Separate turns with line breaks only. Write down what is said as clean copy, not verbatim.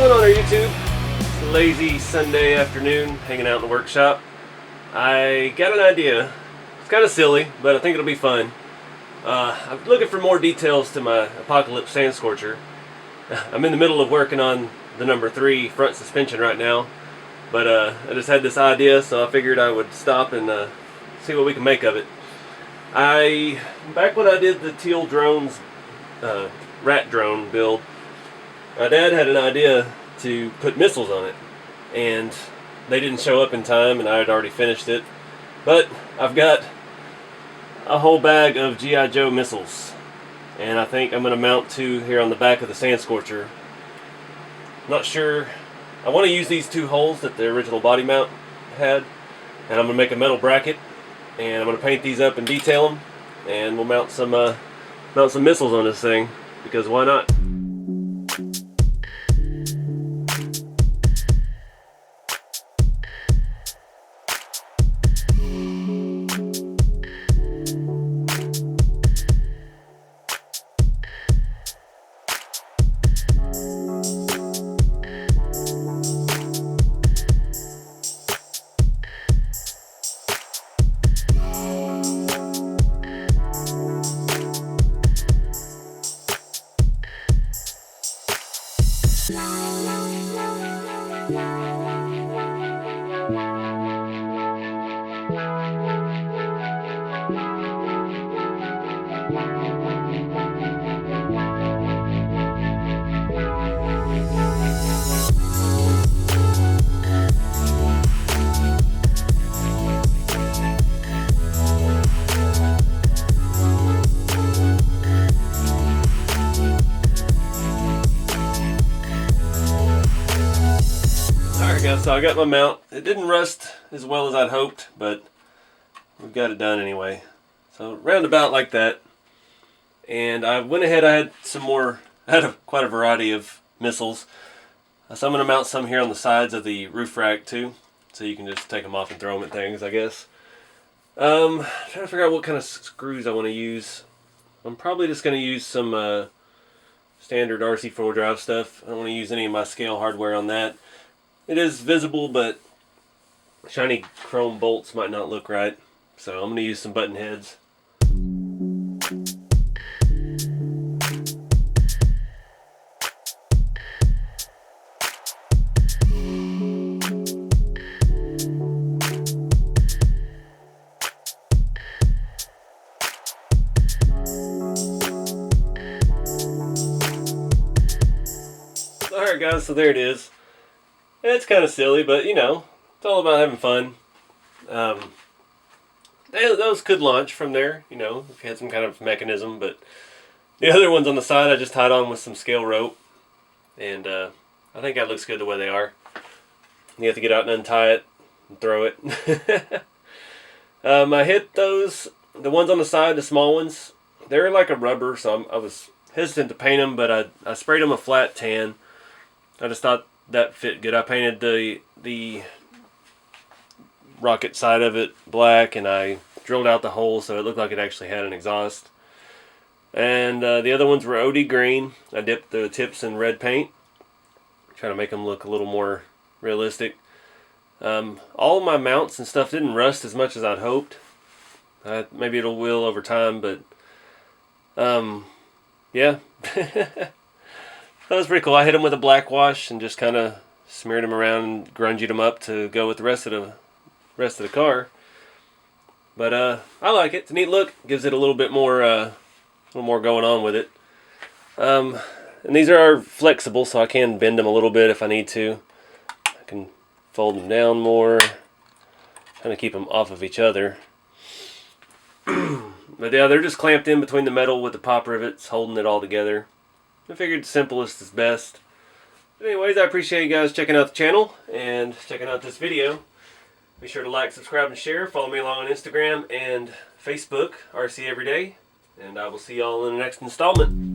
doing on our YouTube? It's a lazy Sunday afternoon, hanging out in the workshop. I got an idea. It's kind of silly, but I think it'll be fun. I'm looking for more details to my Apocalypse Sand Scorcher. I'm in the middle of working on the number 3 front suspension right now, but I just had this idea, so I figured I would stop and see what we can make of it. Back when I did the Teal drones, rat drone build, my dad had an idea to put missiles on it, and they didn't show up in time, and I had already finished it. But I've got a whole bag of G.I. Joe missiles, and I think I'm going to mount 2 here on the back of the Sand Scorcher. Not sure. I want to use these 2 holes that the original body mount had, and I'm going to make a metal bracket, and I'm going to paint these up and detail them, and we'll mount some missiles on this thing, because why not? So I got my mount. It didn't rust as well as I'd hoped, but we've got it done anyway. So roundabout like that. And I went ahead, I had quite a variety of missiles. So I'm going to mount some here on the sides of the roof rack too, so you can just take them off and throw them at things, I guess. Trying to figure out what kind of screws I want to use. I'm probably just going to use some standard RC4 drive stuff. I don't want to use any of my scale hardware on that. It is visible, but shiny chrome bolts might not look right, so I'm going to use some button heads. Alright guys, so there it is. It's kind of silly, but you know, it's all about having fun. Those could launch from there, you know, if you had some kind of mechanism, but the other ones on the side I just tied on with some scale rope, and I think that looks good the way they are. You have to get out and untie it and throw it. I hit those, the ones on the side, the small ones, they're like a rubber, so I was hesitant to paint them, but I sprayed them a flat tan. I just thought that fit good. I painted the rocket side of it black, and I drilled out the hole so it looked like it actually had an exhaust. And the other ones were OD green. I dipped the tips in red paint, trying to make them look a little more realistic. All of my mounts and stuff didn't rust as much as I'd hoped. Maybe it will over time, but yeah. That was pretty cool. I hit them with a black wash and just kind of smeared them around and grungied them up to go with the rest of the car. But I like it. It's a neat look. Gives it a little more going on with it. And these are flexible, so I can bend them a little bit if I need to. I can fold them down more, kind of keep them off of each other. But yeah, they're just clamped in between the metal with the pop rivets, holding it all together. I figured the simplest is best. But anyways, I appreciate you guys checking out the channel and checking out this video. Be sure to like, subscribe, and share. Follow me along on Instagram and Facebook, RC Everyday. And I will see y'all in the next installment.